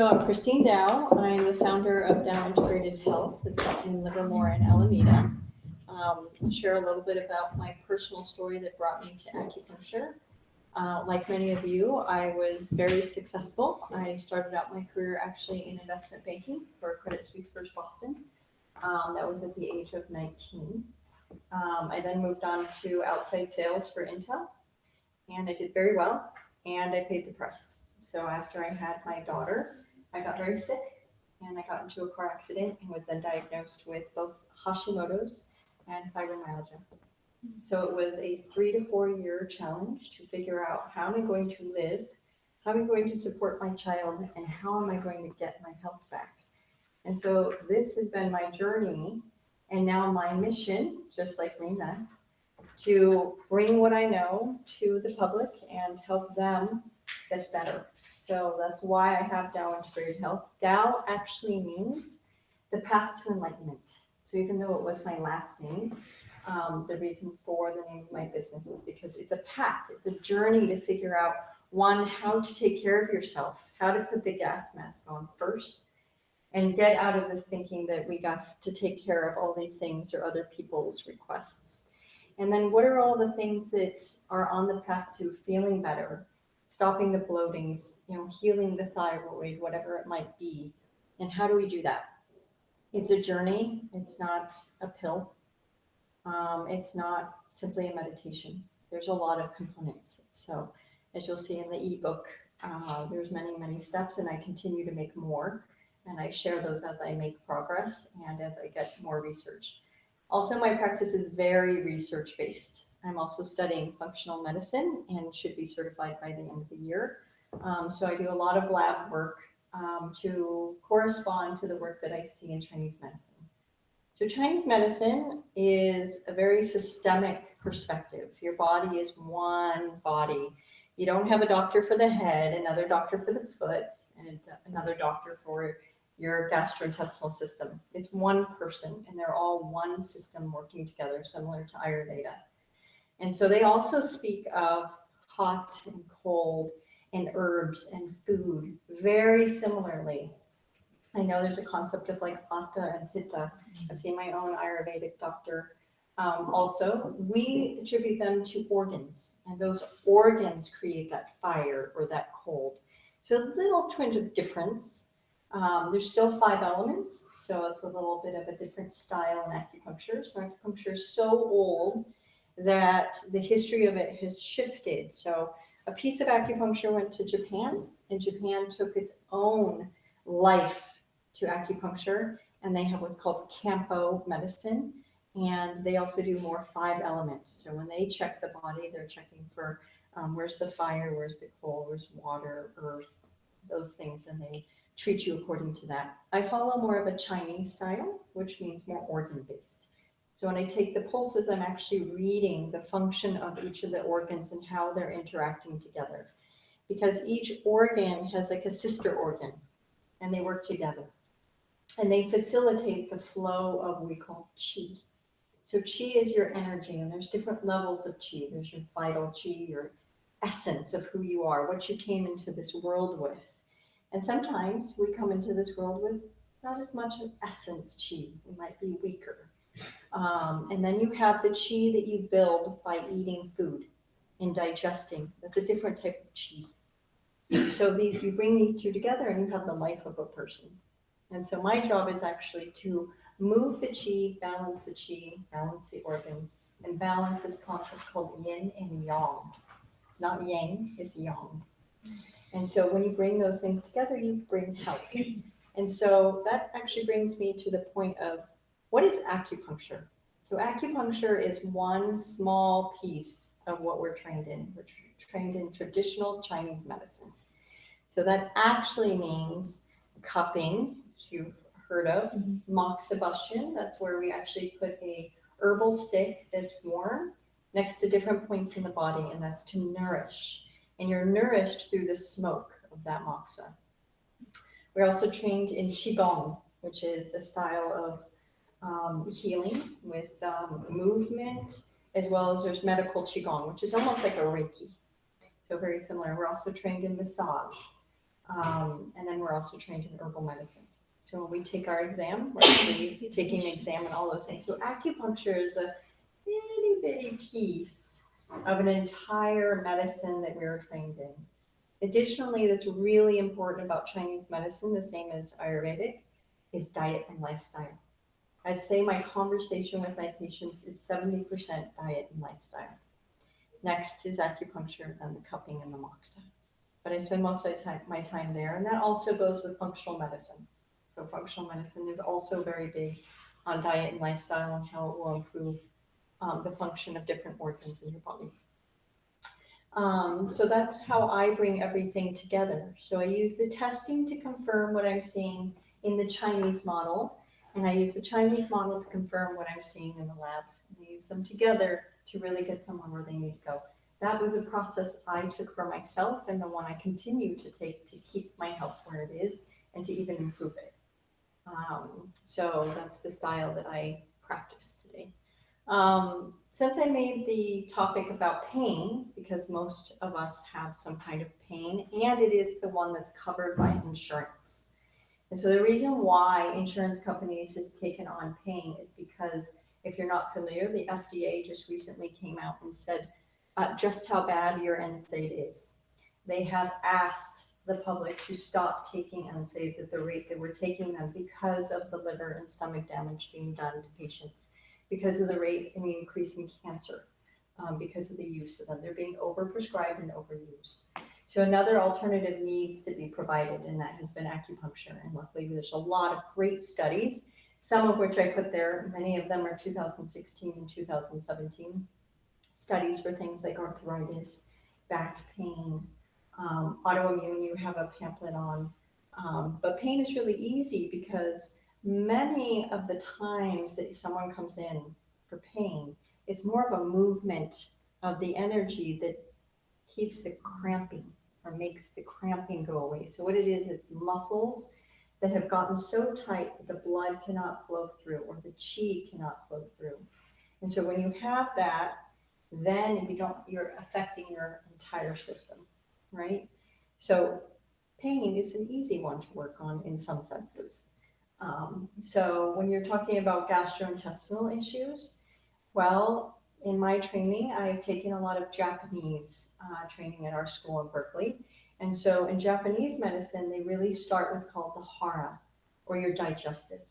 So I'm Christine Dow. I'm the founder of Dow Integrated Health. It's in Livermore and Alameda. I'll share a little bit about my personal story that brought me to acupuncture. Like many of you, I was very successful. I started out my career actually in investment banking for Credit Suisse First Boston. That was at the age of 19. I then moved on to outside sales for Intel, and I did very well, and I paid the price. So after I had my daughter, I got very sick, and I got into a car accident and was then diagnosed with both Hashimoto's and fibromyalgia. So it was a 3 to 4 year challenge to figure out how am I going to live, how am I going to support my child, and how am I going to get my health back. And so this has been my journey, and now my mission, just like Rena's, to bring what I know to the public and help them get better. So that's why I have Dow Integrated Health. Dow actually means the path to enlightenment. So even though it was my last name, the reason for the name of my business is because it's a path, it's a journey to figure out, one, how to take care of yourself, how to put the gas mask on first, and get out of this thinking that we got to take care of all these things or other people's requests. And then what are all the things that are on the path to feeling better, stopping the bloatings, healing the thyroid, whatever it might be. And how do we do that? It's a journey. It's not a pill. It's not simply a meditation. There's a lot of components. So as you'll see in the ebook, there's many, many steps, and I continue to make more. And I share those as I make progress and as I get more research. Also, my practice is very research-based. I'm also studying functional medicine and should be certified by the end of the year. So I do a lot of lab work to correspond to the work that I see in Chinese medicine. So Chinese medicine is a very systemic perspective. Your body is one body. You don't have a doctor for the head, another doctor for the foot, and another doctor for your gastrointestinal system. It's one person, and they're all one system working together, similar to Ayurveda. And so they also speak of hot and cold and herbs and food very similarly. I know there's a concept of like Vata and Pitta. I've seen my own Ayurvedic doctor. Also, we attribute them to organs, and those organs create that fire or that cold. So a little twinge of difference. There's still 5 elements, so it's a little bit of a different style in acupuncture. So acupuncture is so old that the history of it has shifted. So a piece of acupuncture went to Japan, and Japan took its own life to acupuncture, and they have what's called Campo medicine, and they also do more 5 elements. So when they check the body, they're checking for where's the fire, where's the cold, where's water, earth, those things, and they treat you according to that. I follow more of a Chinese style, which means more organ-based. So when I take the pulses, I'm actually reading the function of each of the organs and how they're interacting together. Because each organ has like a sister organ, and they work together. And they facilitate the flow of what we call qi. So qi is your energy, and there's different levels of qi. There's your vital qi, your essence of who you are, what you came into this world with. And sometimes we come into this world with not as much of essence qi. We might be weaker. And then you have the qi that you build by eating food and digesting. That's a different type of qi. So you bring these two together and you have the life of a person. And so my job is actually to move the qi, balance the organs, and balance this concept called yin and yang. It's not yang, it's yang. And so when you bring those things together, you bring health. And so that actually brings me to the point of what is acupuncture? So acupuncture is one small piece of what we're trained in. We're trained in traditional Chinese medicine. So that actually means cupping, which you've heard of, moxibustion. That's where we actually put a herbal stick that's warm next to different points in the body, and that's to nourish. And you're nourished through the smoke of that moxa. We're also trained in Qigong, which is a style of healing with movement, as well as there's medical Qigong, which is almost like a Reiki. So very similar. We're also trained in massage. And then we're also trained in herbal medicine. So when we take our exam, we're actually taking an exam and all those things. So acupuncture is a itty bitty piece of an entire medicine that we're trained in. Additionally, that's really important about Chinese medicine, the same as Ayurvedic, is diet and lifestyle. I'd say my conversation with my patients is 70% diet and lifestyle. Next is acupuncture and the cupping and the moxa. But I spend most of my time there, and that also goes with functional medicine. So functional medicine is also very big on diet and lifestyle and how it will improve the function of different organs in your body. So that's how I bring everything together. So I use the testing to confirm what I'm seeing in the Chinese model, and I use the Chinese model to confirm what I'm seeing in the labs. And I use them together to really get someone where they need to go. That was a process I took for myself and the one I continue to take to keep my health where it is and to even improve it. So that's the style that I practice today. Since I made the topic about pain, because most of us have some kind of pain, and it is the one that's covered by insurance. And so the reason why insurance companies has taken on pain is because, if you're not familiar, the FDA just recently came out and said just how bad your NSAID is. They have asked the public to stop taking NSAIDs at the rate that we're taking them because of the liver and stomach damage being done to patients, because of the rate and the increase in cancer, because of the use of them. They're being overprescribed and overused. So another alternative needs to be provided, and that has been acupuncture. And luckily, there's a lot of great studies, some of which I put there. Many of them are 2016 and 2017 studies for things like arthritis, back pain, autoimmune. You have a pamphlet on. But pain is really easy because many of the times that someone comes in for pain, it's more of a movement of the energy that keeps the cramping or makes the cramping go away. So what it is, it's muscles that have gotten so tight that the blood cannot flow through or the chi cannot flow through. And so when you have that, then you're affecting your entire system, right? So pain is an easy one to work on in some senses. So when you're talking about gastrointestinal issues, well, in my training, I've taken a lot of Japanese training at our school in Berkeley. And so in Japanese medicine, they really start with called the hara, or your digestive.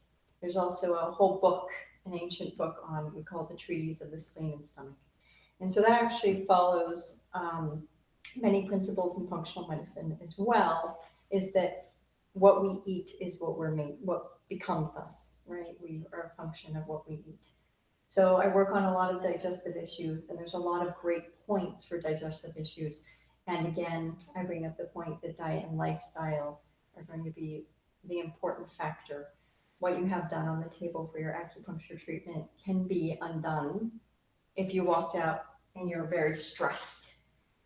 There's also a whole book, an ancient book on, we call it the Treatise of the Spleen and Stomach. And so that actually follows many principles in functional medicine as well, is that what we eat is what we're made, what becomes us, right? We are a function of what we eat. So I work on a lot of digestive issues, and there's a lot of great points for digestive issues. And again, I bring up the point that diet and lifestyle are going to be the important factor. What you have done on the table for your acupuncture treatment can be undone if you walked out and you're very stressed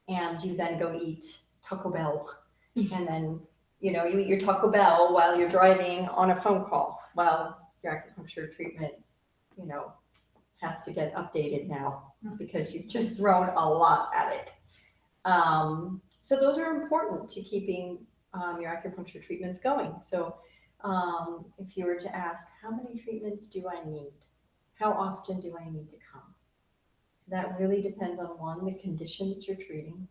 and you then go eat Taco Bell and then you eat your Taco Bell while you're driving on a phone call while your acupuncture treatment has to get updated now because you've just thrown a lot at it. So those are important to keeping your acupuncture treatments going. So if you were to ask, how many treatments do I need? How often do I need to come? That really depends on, one, the condition that you're treating.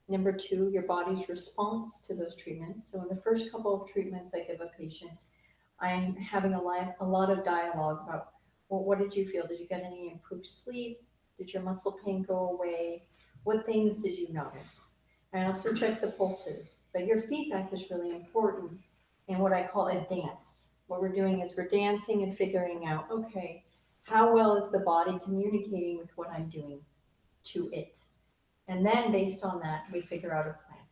Number two, your body's response to those treatments. So in the first couple of treatments I give a patient, I'm having a lot of dialogue about, well, what did you feel? Did you get any improved sleep? Did your muscle pain go away? What things did you notice? I also check the pulses, but your feedback is really important in what I call a dance. What we're doing is we're dancing and figuring out, okay, how well is the body communicating with what I'm doing to it? And then based on that, we figure out a plan.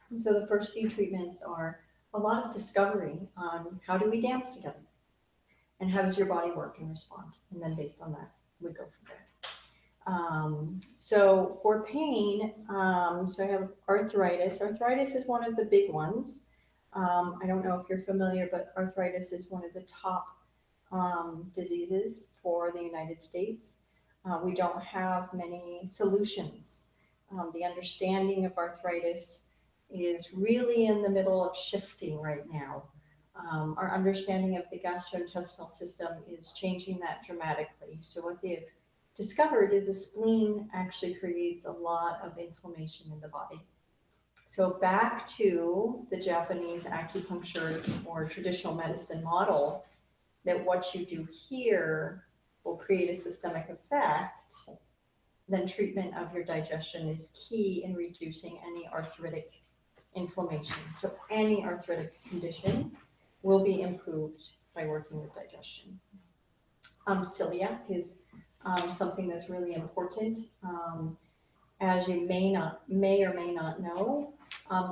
And so the first few treatments are a lot of discovery on how do we dance together? And how does your body work and respond? And then based on that, we go from there. So for pain, so I have arthritis. Arthritis is one of the big ones. I don't know if you're familiar, but arthritis is one of the top diseases for the United States. We don't have many solutions. The understanding of arthritis is really in the middle of shifting right now. Our understanding of the gastrointestinal system is changing that dramatically. So what they've discovered is a spleen actually creates a lot of inflammation in the body. So back to the Japanese acupuncture or traditional medicine model, that what you do here will create a systemic effect, then treatment of your digestion is key in reducing any arthritic inflammation. So any arthritic condition will be improved by working with digestion. Celiac is something that's really important. As you may or may not know,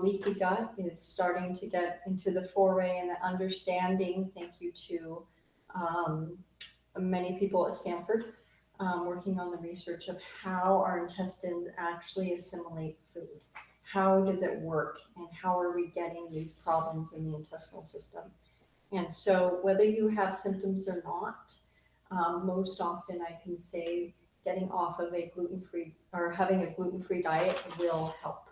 leaky gut is starting to get into the foray and the understanding, thank you to many people at Stanford, working on the research of how our intestines actually assimilate food. How does it work, and how are we getting these problems in the intestinal system? And so whether you have symptoms or not, most often I can say getting off of a gluten-free or having a gluten-free diet will help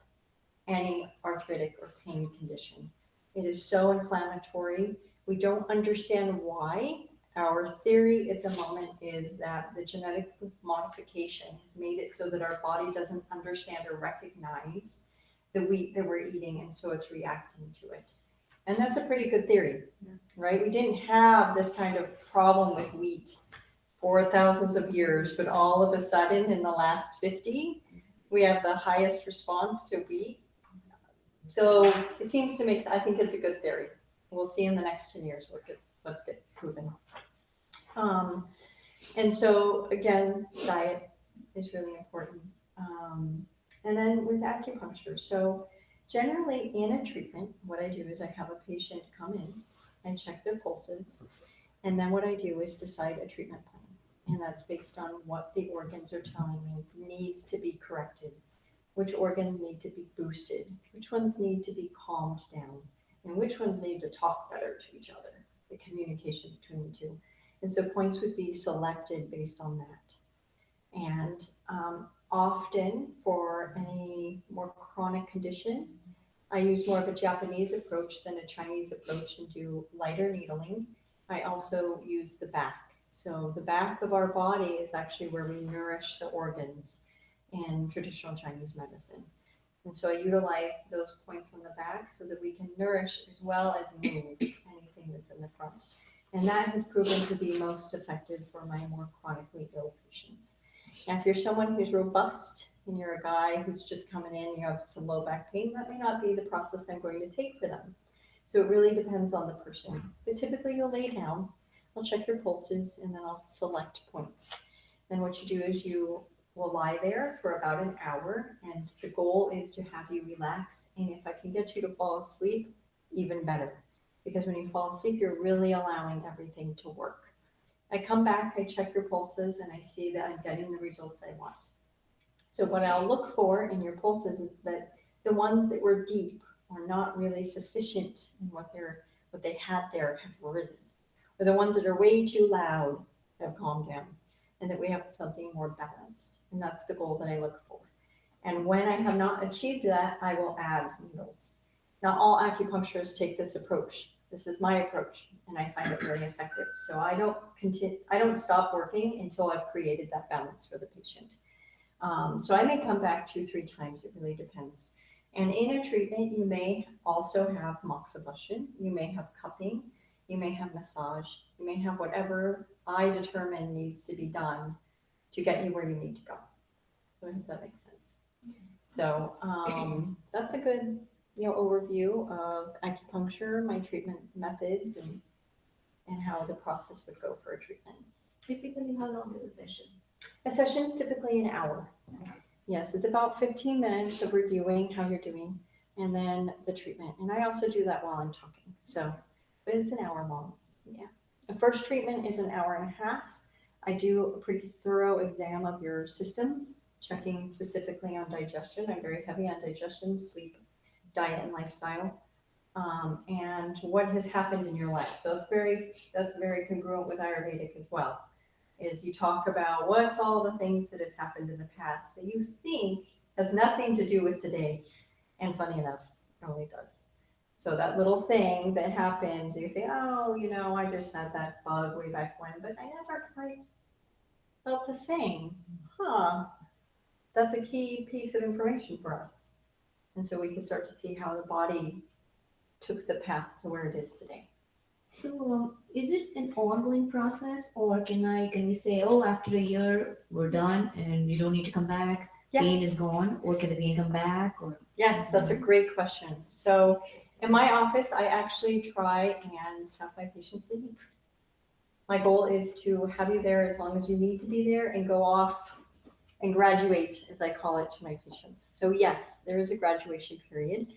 any arthritic or pain condition. It is so inflammatory. We don't understand why. Our theory at the moment is that the genetic modification has made it so that our body doesn't understand or recognize the wheat that we're eating, and so it's reacting to it. And that's a pretty good theory, right? We didn't have this kind of problem with wheat for thousands of years, but all of a sudden in the last 50, we have the highest response to wheat. So it seems to make, I think it's a good theory. We'll see in the next 10 years what's get proven. And so again, diet is really important. And then with acupuncture, so generally in a treatment, what I do is I have a patient come in and check their pulses. And then what I do is decide a treatment plan. And that's based on what the organs are telling me needs to be corrected, which organs need to be boosted, which ones need to be calmed down, and which ones need to talk better to each other, the communication between the two. And so points would be selected based on that. And often for any more chronic condition, I use more of a Japanese approach than a Chinese approach and do lighter needling. I also use the back. So the back of our body is actually where we nourish the organs in traditional Chinese medicine. And so I utilize those points on the back so that we can nourish as well as move anything that's in the front. And that has proven to be most effective for my more chronically ill patients. Now, if you're someone who's robust and you're a guy who's just coming in, you have some low back pain, that may not be the process I'm going to take for them. So it really depends on the person. But typically you'll lay down, I'll check your pulses, and then I'll select points. Then what you do is you will lie there for about an hour, and the goal is to have you relax. And if I can get you to fall asleep, even better. Because when you fall asleep, you're really allowing everything to work. I come back, I check your pulses, and I see that I'm getting the results I want. So what I'll look for in your pulses is that the ones that were deep or not really sufficient in what they had there have risen. Or the ones that are way too loud have calmed down, and that we have something more balanced. And that's the goal that I look for. And when I have not achieved that, I will add needles. Not all acupuncturists take this approach. This is my approach, and I find it very effective. So I don't stop working until I've created that balance for the patient. So I may come back 2-3 times. It really depends. And in a treatment, you may also have moxibustion. You may have cupping. You may have massage. You may have whatever I determine needs to be done to get you where you need to go. So I hope that makes sense. So that's a good overview of acupuncture, my treatment methods, and how the process would go for a treatment. Typically, how long is a session? A session is typically an hour. Yes, it's about 15 minutes of reviewing how you're doing, and then the treatment. And I also do that while I'm talking. So, but it's an hour long. Yeah. The first treatment is an hour and a half. I do a pretty thorough exam of your systems, checking specifically on digestion. I'm very heavy on digestion, sleep, diet, and lifestyle, and what has happened in your life. So that's very congruent with Ayurvedic as well. Is you talk about what's all the things that have happened in the past that you think has nothing to do with today. And funny enough, It really does. So that little thing that happened, you think, oh, I just had that bug way back when, but I never quite felt the same. Huh, that's a key piece of information for us. And so we can start to see how the body took the path to where it is today. So, is it an ongoing process, or can we say, oh, after a year we're done and you don't need to come back, pain is gone, or can the pain come back? Or Yes, that's a great question. So in my office, I actually try and have my patients leave. My goal is to have you there as long as you need to be there and go off and graduate, as I call it, to my patients. So yes, there is a graduation period,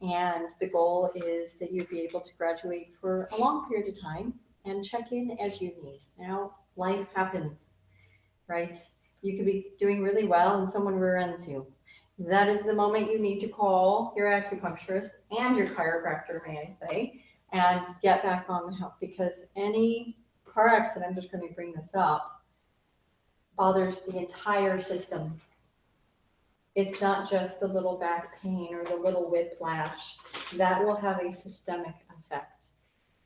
and the goal is that you'd be able to graduate for a long period of time and check in as you need. Now, life happens, right? You could be doing really well and someone rear ends you. That is the moment you need to call your acupuncturist and your chiropractor, may I say, and get back on the help, because any car accident, I'm just going to bring this up, bothers the entire system. It's not just the little back pain or the little whiplash. That will have a systemic effect.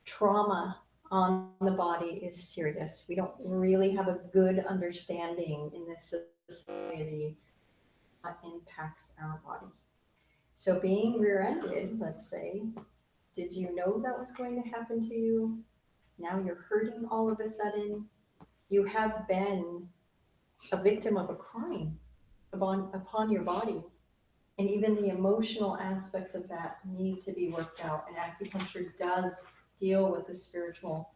Trauma on the body is serious. We don't really have a good understanding in this society what impacts our body. So being rear-ended, let's say, did you know that was going to happen to you? Now you're hurting all of a sudden. You have been a victim of a crime upon your body. And even the emotional aspects of that need to be worked out. And acupuncture does deal with the spiritual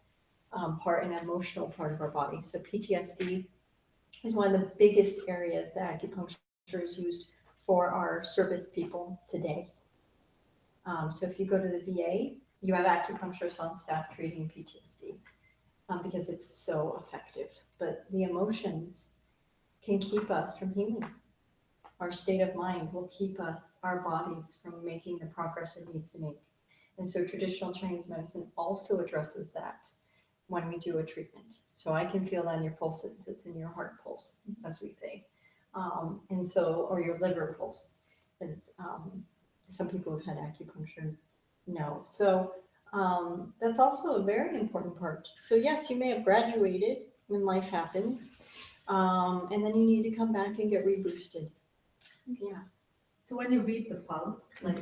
part and emotional part of our body. So PTSD is one of the biggest areas that acupuncture is used for our service people today. So if you go to the VA, you have acupuncturists on staff treating PTSD because it's so effective. But the emotions can keep us from healing. Our state of mind will keep our bodies from making the progress it needs to make. And so traditional Chinese medicine also addresses that when we do a treatment. So I can feel that in your pulses. It's in your heart pulse, as we say. And so, or your liver pulse, as some people who've had acupuncture know. So that's also a very important part. So yes, you may have graduated when life happens, and then you need to come back and get reboosted. Yeah. So when you read the pulse, so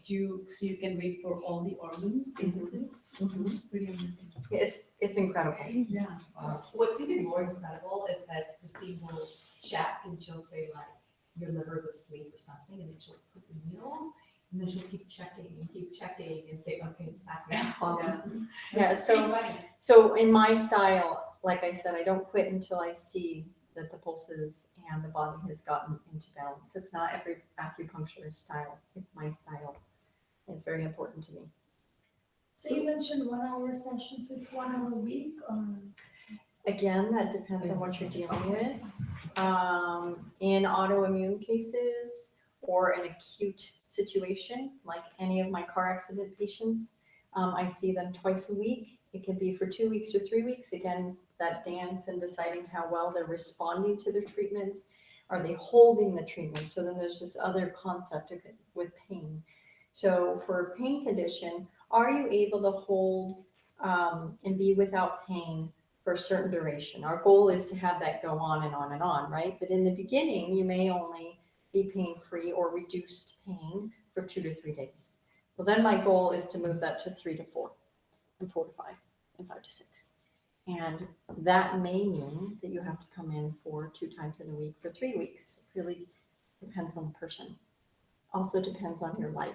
you can read for all the organs, basically. Mm-hmm. It's pretty amazing. It's incredible. Yeah. What's even more incredible is that Christine will check and she'll say like your liver's asleep or something, and then she'll put the needles, and then she'll keep checking and say, okay, it's back now. Yeah. It's pretty So funny. so in my style, like I said, I don't quit until I see that the pulses and the body has gotten into balance. It's not every acupuncturist style. It's my style. It's very important to me. So you mentioned 1 hour sessions, so it's 1 hour a week or? Again, that depends on what you're dealing with. In autoimmune cases or an acute situation, like any of my car accident patients, I see them twice a week. It can be for 2 weeks or 3 weeks. Again, that dance and deciding how well they're responding to their treatments. Are they holding the treatment? So then there's this other concept with pain. So for a pain condition, are you able to hold and be without pain for a certain duration? Our goal is to have that go on and on and on, right? But in the beginning, you may only be pain-free or reduced pain for 2 to 3 days. Well, then my goal is to move that to 3 to 4, and 4 to 5, and 5 to 6. And that may mean that you have to come in for 2 times in a week for 3 weeks. It really depends on the person. Also depends on your life.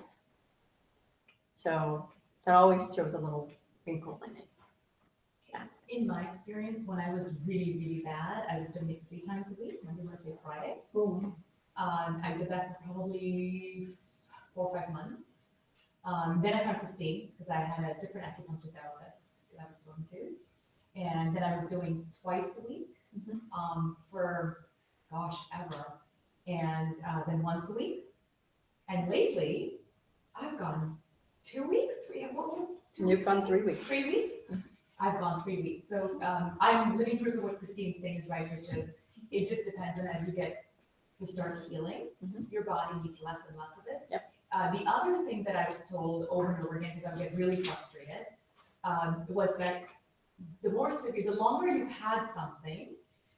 So that always throws a little wrinkle in it. In my experience, when I was really, really bad, I was doing it 3 times a week, Monday, Wednesday, Friday. I did that for probably 4 or 5 months. Then I found Christine because I had a different acupuncture therapist that I was going to. And then I was doing twice a week for, ever. And then once a week. And lately, I've gone 2 weeks, 3, You've gone 3 weeks. 3 weeks? I've gone 3 weeks. So I'm living proof of what Christine's saying is right, which is it just depends. And as you get to start healing, your body needs less and less of it. Yep. The other thing that I was told over and over again, because I would get really frustrated, was that the more severe, the longer you've had something,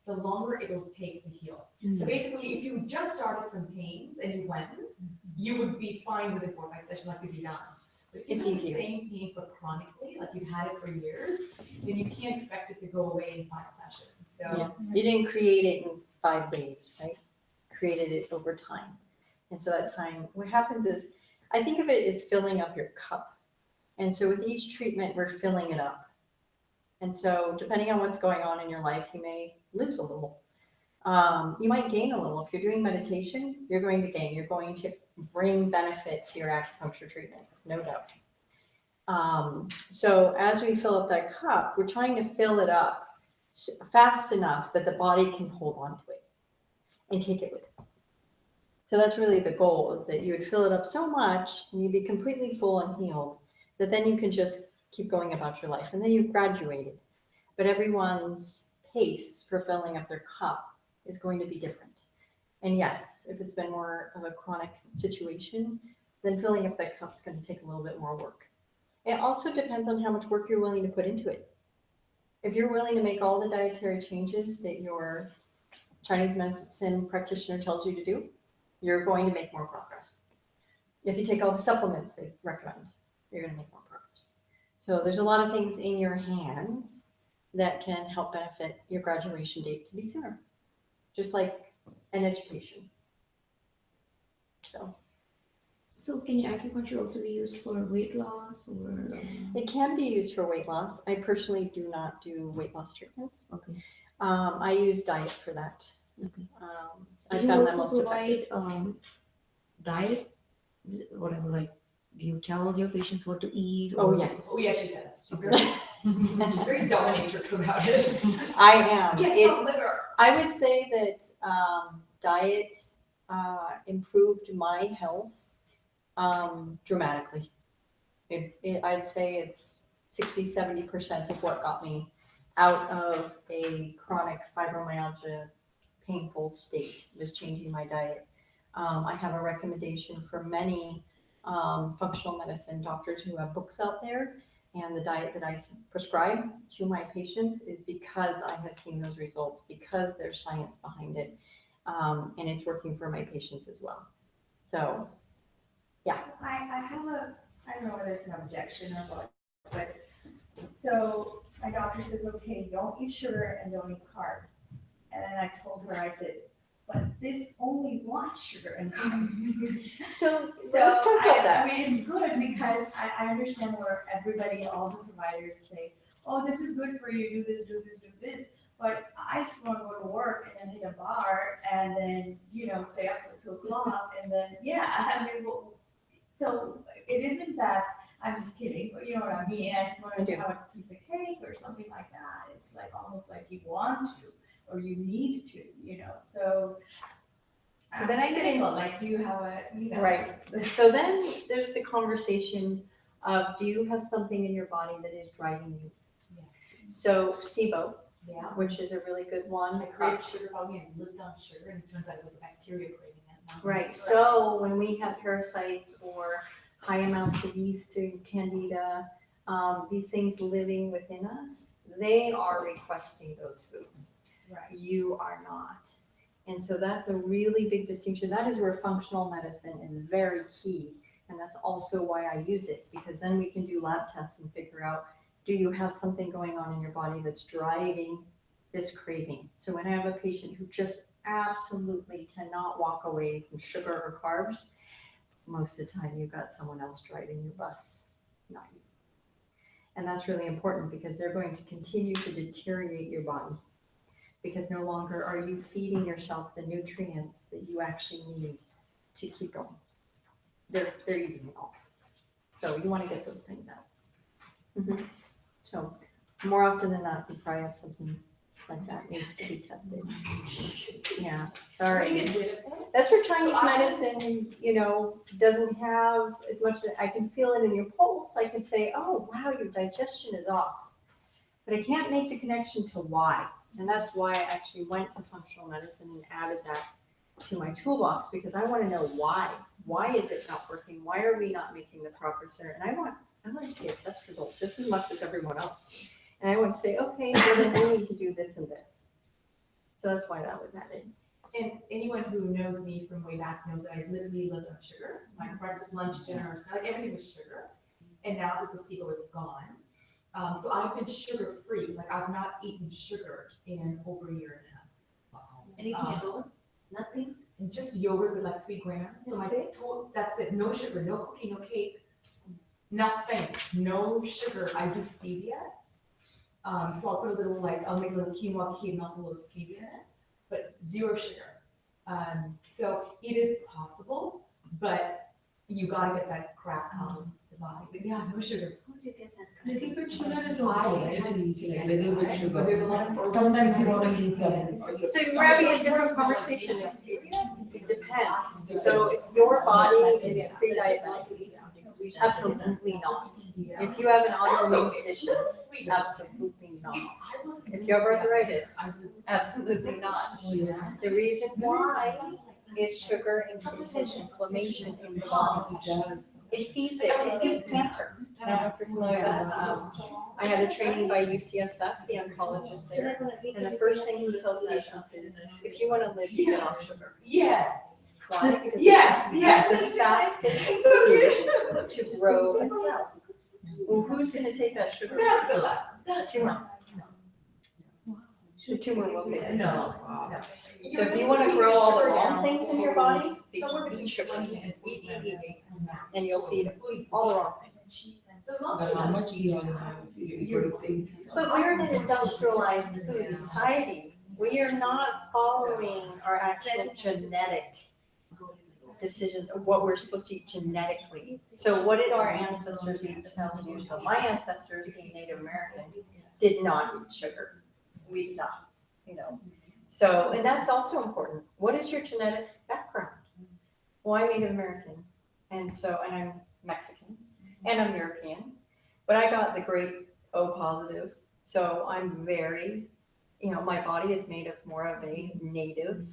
the longer it'll take to heal. So basically, if you just started some pains and you went, you would be fine within 4 or 5 sessions, like you'd be done. But if you It's have easier. the same pain for chronically, like you've had it for years, then you can't expect it to go away in 5 sessions. So Yeah. You didn't create it in 5 days, right? Created it over time. And so that time, what happens is, I think of it as filling up your cup. And so with each treatment, we're filling it up. And so depending on what's going on in your life, you may lose a little. You might gain a little. If you're doing meditation, you're going to gain. You're going to bring benefit to your acupuncture treatment, no doubt. So as we fill up that cup, we're trying to fill it up fast enough that the body can hold on to it and take it with it. So that's really the goal, is that you would fill it up so much and you'd be completely full and healed that then you can just keep going about your life. And then you've graduated. But everyone's pace for filling up their cup is going to be different. And yes, if it's been more of a chronic situation, then filling up that cup is going to take a little bit more work. It also depends on how much work you're willing to put into it. If you're willing to make all the dietary changes that your Chinese medicine practitioner tells you to do, you're going to make more progress. If you take all the supplements they recommend, you're going to make more progress. So there's a lot of things in your hands that can help benefit your graduation date to be sooner, just like an education. So can your acupuncture also be used for weight loss or? It can be used for weight loss. I personally do not do weight loss treatments. Okay. I use diet for that. Okay. I Do you found that also most effective. provide diet, whatever, like, do you tell your patients what to eat? Oh, or- yes. oh yeah, she does. She's very, she's very dominatrix about it. I am. Get some liver. I would say that diet improved my health dramatically. I'd say it's 60-70% of what got me out of a chronic fibromyalgia painful state, was changing my diet. I have a recommendation for many functional medicine doctors who have books out there, and the diet that I prescribe to my patients is because I have seen those results, because there's science behind it, and it's working for my patients as well. So, yeah. So I have I don't know whether it's an objection or what, but so my doctor says, okay, don't eat sugar and don't eat carbs. And then I told her, I said, but this only wants sugar and carbs. So So let's talk about that. I mean, it's good because I understand where everybody, all the providers say, oh, this is good for you, do this, do this, do this. But I just want to go to work and then hit a bar and then, stay up till 2 o'clock and then, I mean, so it isn't that, I'm just kidding, but you know what I mean? I just want I to do. have a piece of cake or something like that. It's like almost like you want to or you need to, so. So then I get in- Like, do you have a, Right. So then there's the conversation of, do you have something in your body that is driving you? Yeah. So SIBO, Yeah. which is a really good one. I craved sugar probably and lived on sugar, and it turns out it was the bacteria craving it. not Right. me. So when we have parasites or high amounts of yeast and candida, these things living within us, they are requesting those foods. Right. You are not. And so that's a really big distinction. That is where functional medicine is very key. And that's also why I use it, because then we can do lab tests and figure out, do you have something going on in your body that's driving this craving? So when I have a patient who just absolutely cannot walk away from sugar or carbs, most of the time you've got someone else driving your bus, not you. And that's really important, because they're going to continue to deteriorate your body, because no longer are you feeding yourself the nutrients that you actually need to keep going. They're eating it all. So you want to get those things out. Mm-hmm. So more often than not, you probably have something like that needs to be tested. Yeah, sorry. That's where Chinese medicine, doesn't have as much. I can feel it in your pulse. I can say, oh, wow, your digestion is off. But I can't make the connection to why. And that's why I actually went to functional medicine and added that to my toolbox because I want to know why. Why is it not working? Why are we not making the progress there? And I want to see a test result just as much as everyone else. And I want to say, okay, well then we need to do this and this. So that's why that was added. And anyone who knows me from way back knows that I literally lived on sugar. My breakfast, lunch, dinner, salad, everything was sugar. And now the placebo is gone. So I've been sugar free. Like I've not eaten sugar in over a year and a half. Anything at all? Nothing? And just yogurt with like 3 grams. So that's it. No sugar, no cookie, no cake, nothing. No sugar. I do stevia. So I'll put a little I'll make a little quinoa key and I'll put a little stevia in it, but 0 sugar. So it is possible, but you gotta get that crap out of the body. But yeah, no sugar. How did you get that? Little bit sugar is I okay, had to like take little bit it, sugar. but there's a lot of Sometimes you want to eat something. So you're having a different conversation. It depends. So if your body is pre-diabetic, absolutely not. If you have an autoimmune condition, absolutely not. If you have arthritis, absolutely not. The reason why is sugar increases inflammation in the body. It feeds cancer. I don't know if you're familiar with that. I had a training by UCSF, the oncologist there, and the first thing he tells patients is, if you want to live, you get off sugar. Yes. Why? Because Yes, it's yes. the fastest food to grow a cell. Well, who's going to take that sugar? That's The tumor. The tumor will take it. No. So if you want to grow all the wrong things in your body, Somewhere between eat sugar. 20 and 40 And you'll feed all the wrong things. So as long But as how much do you want to have? You think. But we're an industrialized food society. We are not following our actual genetic decision of what we're supposed to eat genetically. So what did our ancestors eat 1,000 years ago? My ancestors, being Native American, did not eat sugar. We did not, So, and that's also important. What is your genetic background? Well, I'm Native American, and I'm Mexican, and I'm European, but I got the great O positive. So I'm very, my body is made of more of a native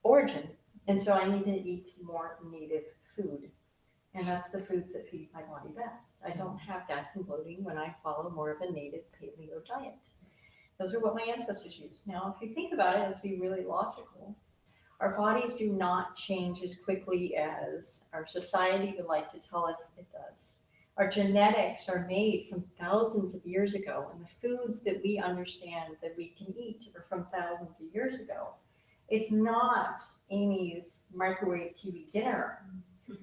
origin. And so I need to eat more native food. And that's the foods that feed my body best. I don't have gas and bloating when I follow more of a native paleo diet. Those are what my ancestors used. Now, if you think about it, let's be really logical. Our bodies do not change as quickly as our society would like to tell us it does. Our genetics are made from thousands of years ago, and the foods that we understand that we can eat are from thousands of years ago. It's not Amy's microwave TV dinner.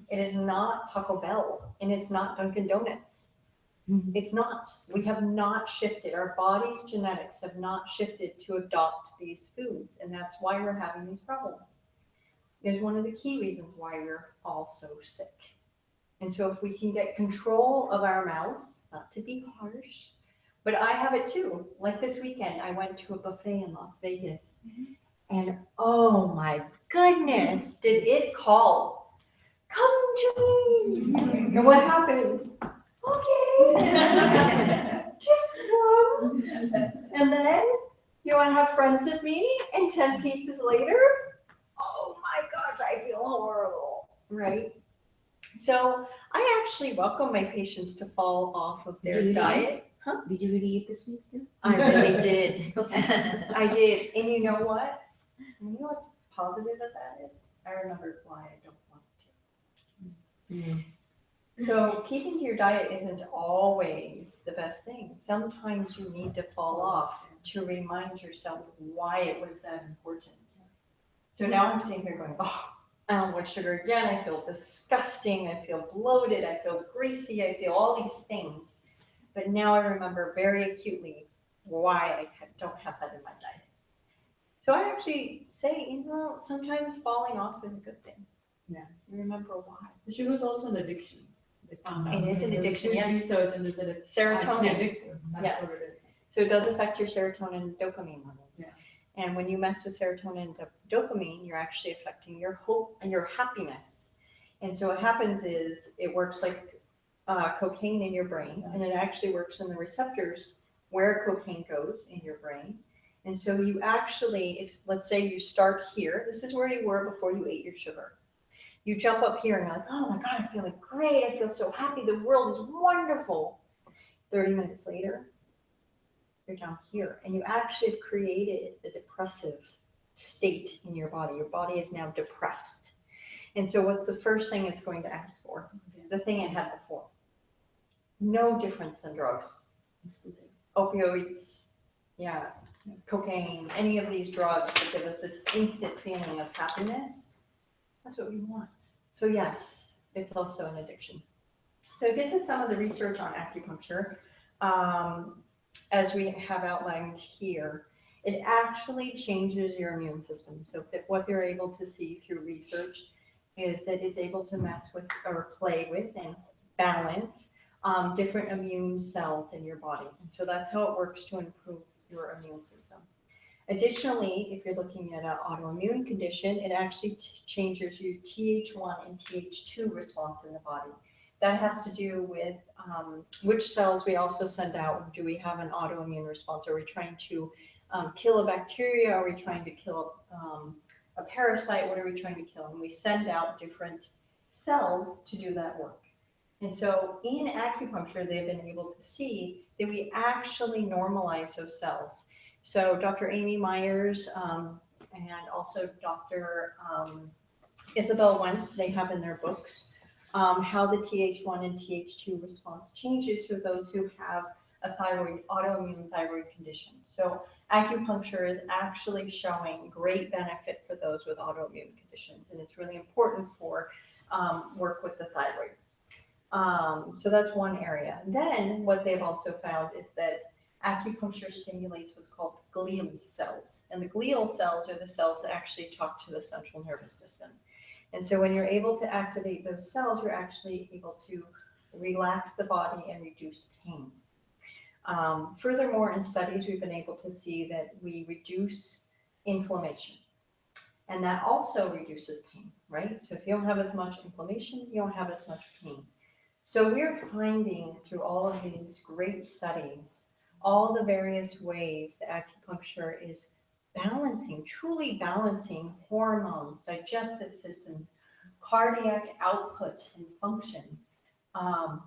It is not Taco Bell, and it's not Dunkin' Donuts. It's not. We have not shifted. Our body's genetics have not shifted to adopt these foods, and that's why we're having these problems. It's one of the key reasons why we're all so sick. And so if we can get control of our mouth, not to be harsh, but I have it too. Like this weekend, I went to a buffet in Las Vegas, and oh my goodness, did it call, come to me. And what happened? Okay, just one. And then you want to have friends with me, and 10 pieces later, oh my gosh, I feel horrible, right? So I actually welcome my patients to fall off of their diet. Huh? Did you really eat this week still? I really did. Okay. I did. And you know what? You know what positive of that is? I remembered why I don't want to. So keeping to your diet isn't always the best thing. Sometimes you need to fall off to remind yourself why it was that important. So now I'm sitting here going, oh, I don't want sugar again. I feel disgusting. I feel bloated. I feel greasy. I feel all these things. But now I remember very acutely why I don't have that in my diet. So I actually say, sometimes falling off is a good thing. Yeah. You remember why. The sugar is also an addiction. They found out. It is an There's addiction, huge yes. research and it's actually Serotonin. addictive. That's Yes. what it is. So it does affect your serotonin and dopamine levels. Yeah. And when you mess with serotonin and dopamine, you're actually affecting your hope and your happiness. And so what happens is it works like cocaine in your brain, and it actually works in the receptors where cocaine goes in your brain. And so you actually, if let's say you start here, this is where you were before you ate your sugar. You jump up here and you're like, oh my God, I'm feeling great. I feel so happy. The world is wonderful. 30 minutes later, you're down here and you actually have created a depressive state in your body. Your body is now depressed. And so what's the first thing it's going to ask for? The thing it had before. No difference than drugs. Opioids, yeah, cocaine, any of these drugs that give us this instant feeling of happiness. That's what we want. So yes, it's also an addiction. So get to some of the research on acupuncture. As we have outlined here, it actually changes your immune system. So what they're able to see through research is that it's able to mess with or play with and balance different immune cells in your body. And so that's how it works to improve your immune system. Additionally, if you're looking at an autoimmune condition, it actually changes your Th1 and Th2 response in the body. That has to do with which cells we also send out. Do we have an autoimmune response? Are we trying to kill a bacteria? Are we trying to kill a parasite? What are we trying to kill? And we send out different cells to do that work. And so in acupuncture, they've been able to see that we actually normalize those cells. So Dr. Amy Myers and also Dr. Isabel Wentz, they have in their books how the Th1 and Th2 response changes for those who have a autoimmune thyroid condition. So acupuncture is actually showing great benefit for those with autoimmune conditions, and it's really important for work with the thyroid. So that's one area. Then what they've also found is that acupuncture stimulates what's called glial cells. And the glial cells are the cells that actually talk to the central nervous system. And so when you're able to activate those cells, you're actually able to relax the body and reduce pain. Furthermore, in studies, we've been able to see that we reduce inflammation. And that also reduces pain, right? So if you don't have as much inflammation, you don't have as much pain. So we're finding through all of these great studies, all the various ways that acupuncture is balancing, truly balancing hormones, digestive systems, cardiac output and function,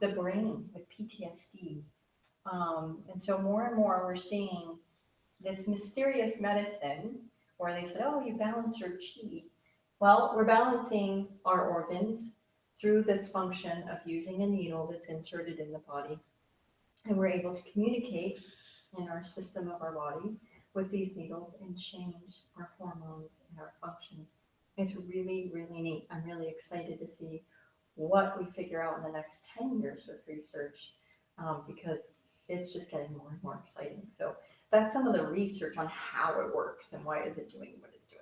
the brain with PTSD. And so more and more we're seeing this mysterious medicine where they said, oh, you balance your chi. Well, we're balancing our organs through this function of using a needle that's inserted in the body. And we're able to communicate in our system of our body with these needles and change our hormones and our function. It's really, really neat. I'm really excited to see what we figure out in the next 10 years with research because it's just getting more and more exciting. So that's some of the research on how it works and why is it doing what it's doing.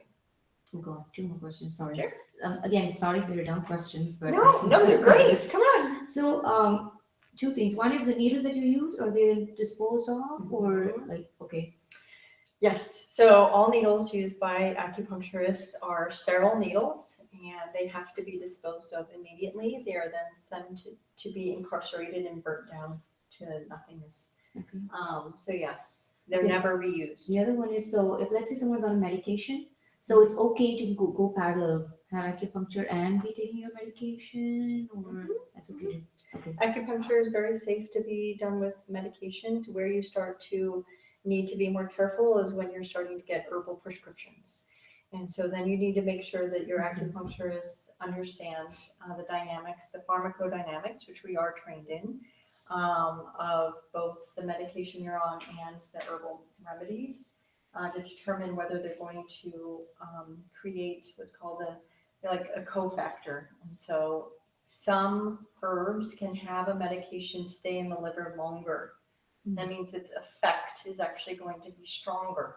Oh God, two more questions. Sorry. Sure. Again, sorry if they're dumb questions, but No, they're great. Come on. So, two things. One is the needles that you use, are they disposed of, or like okay? Yes. So all needles used by acupuncturists are sterile needles, and they have to be disposed of immediately. They are then sent to be incarcerated and burnt down to nothingness. Okay. So yes, they're Okay. never reused. The other one is, so if let's say someone's on medication, so it's okay to go parallel, have acupuncture and be taking your medication, or that's okay to, okay. Acupuncture is very safe to be done with medications. Where you start to need to be more careful is when you're starting to get herbal prescriptions. And so then you need to make sure that your acupuncturist understands the dynamics, the pharmacodynamics, which we are trained in, of both the medication you're on and the herbal remedies to determine whether they're going to create what's called a cofactor. And so some herbs can have a medication stay in the liver longer. That means its effect is actually going to be stronger.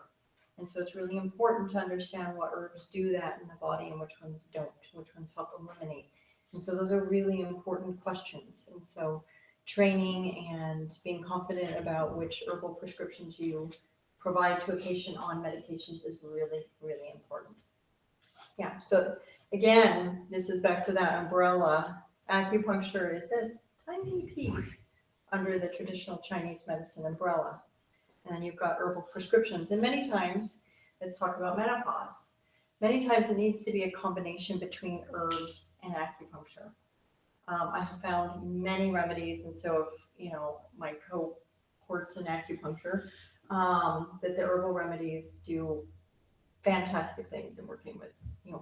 And so it's really important to understand what herbs do that in the body and which ones don't, which ones help eliminate. And so those are really important questions. And so training and being confident about which herbal prescriptions you provide to a patient on medications is really, really important. Yeah, so again, this is back to that umbrella. Acupuncture is a tiny piece under the traditional Chinese medicine umbrella. And then you've got herbal prescriptions. And many times, let's talk about menopause. Many times it needs to be a combination between herbs and acupuncture. I have found many remedies, and so if, my cohorts in acupuncture, that the herbal remedies do fantastic things in working with,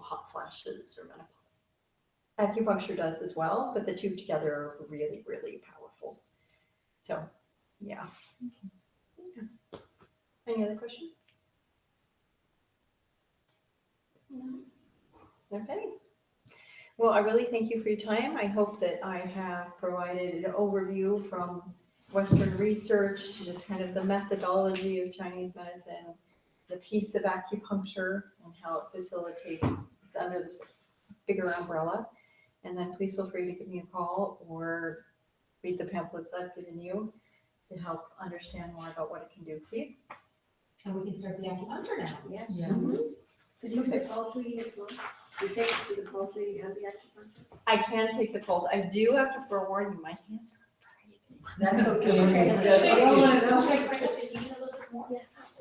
hot flashes or menopause. Acupuncture does as well, but the two together are really, really powerful. So, yeah. Any other questions? No. Okay. Well, I really thank you for your time. I hope that I have provided an overview from Western research to just kind of the methodology of Chinese medicine, the piece of acupuncture and how it facilitates. It's under this bigger umbrella. And then please feel free to give me a call or read the pamphlets I've given you to help understand more about what it can do for you. And we can start the acupuncture now. Yeah. Yeah. Could you take pulse reading as well? You take it to the pulse reading and the acupuncture? I can take the pulse. I do have to forewarn you, my hands are That's okay.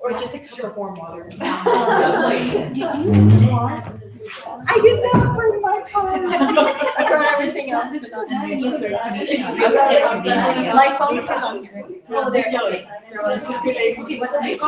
or just a cup of warm water. Did you want? I did not bring my phone. I brought everything else. This is but not not any of your information. My phone is on here. Oh, there, okay. Okay, what's next?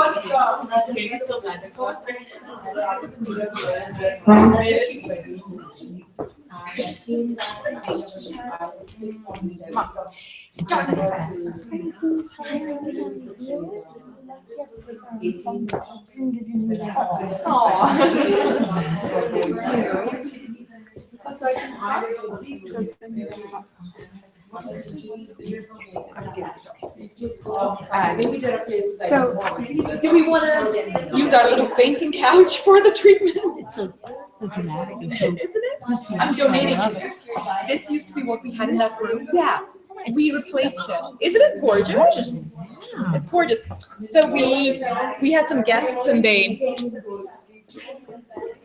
Maybe there are places. So, do we want to use our little fainting couch for the treatment? It's so dramatic and so. Isn't it? I'm donating it. This used to be what we had in that room. Yeah, we replaced it. Isn't it gorgeous? It's gorgeous. So we had some guests and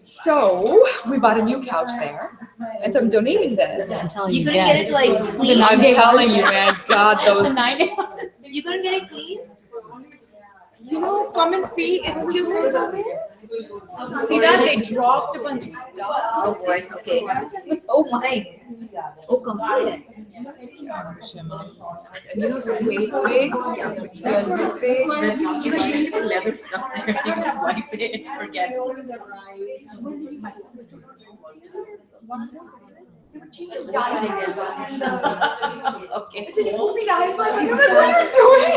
so we bought a new couch there, and so I'm donating this. I'm telling you. You couldn't get it like clean. I'm telling you, man, God, those. You couldn't get it clean? Come and see. It's just. See that? They dropped a bunch of stuff. Oh boy, okay. Oh my. Oh, come see it. And suede wig. That's you need to put leather stuff there so you can just wipe it for guests. Okay. Did you move me guys? What are you doing?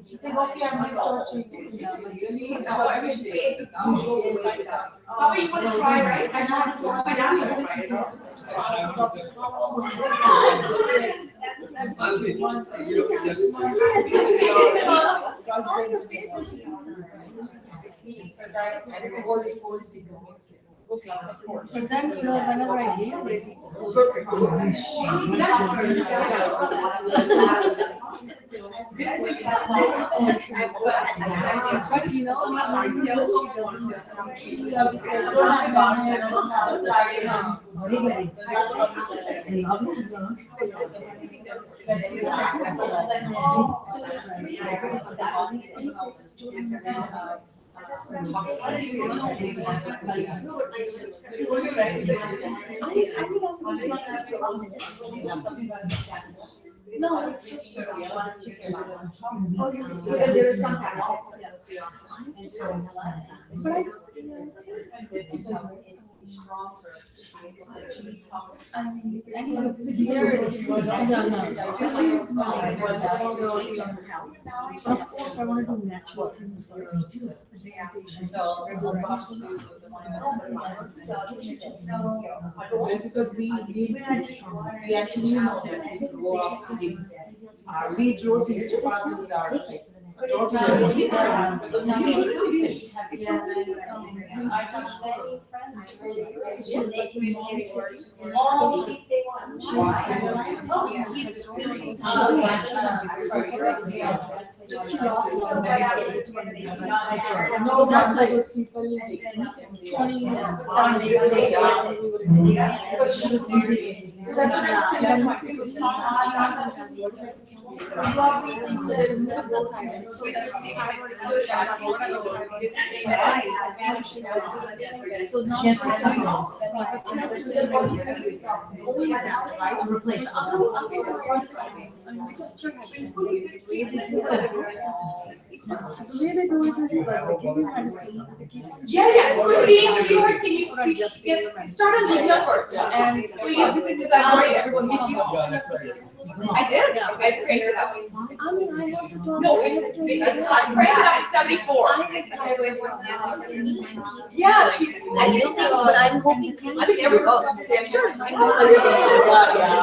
She's like, okay, I'm researching. Papa, you want to try, right? I know. My dad's gonna try it. But then, whenever I leave, No, it's just so that there is some kind of stronger to be able to achieve top. I mean, anyway, this year, this is my long-term health. But of course, I want to do natural things first. So we'll talk to you with the Because we actually know that we go out to the, we drove these departments are like. It's It's not easy for us. It's not easy. It's not easy. I have many friends really She lost a lot of weight. No, that's like those people they eat and they are 27 but she was losing. So that's why it's not so they remove the thyroid. So it's so now she has to Replace. my sister had been the way they do it is like they give you medicine, they keep on Yeah, Christine, can you start on video first, and please, because I'm worried everyone gets you. I did, I cranked it up. I mean, I have to talk. No, it's not cranked it up to 74. Yeah, she's. I don't think, but I'm hoping. I think everyone's. Sure.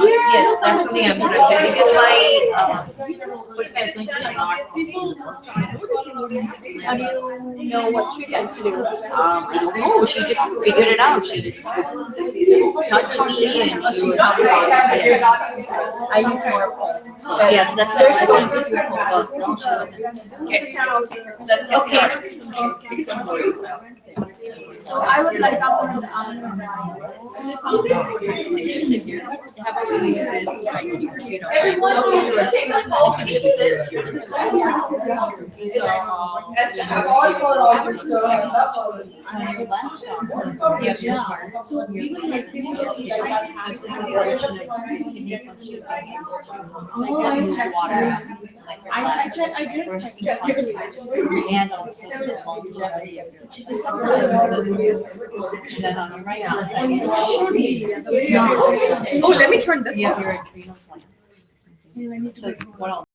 Yes, that's something I'm interested in because my first time I was going to the How do you know what treatment to do? I don't know. She just figured it out. She just touched me and she would. Yes, I use more pulse. yes, that's what They're I supposed to was. do pulse. No, she wasn't. That's Okay. So I was like, so they found this just sit here, have to do this right here, you know. Everyone, take the pulse and just sit. So, yeah. So even like usually this is the version of kidney function. Oh, I checked water. I didn't check it. And also the longevity of your and then on your right hand side, it's not. Oh, let me turn this You have off. your adrenal glands. So what else?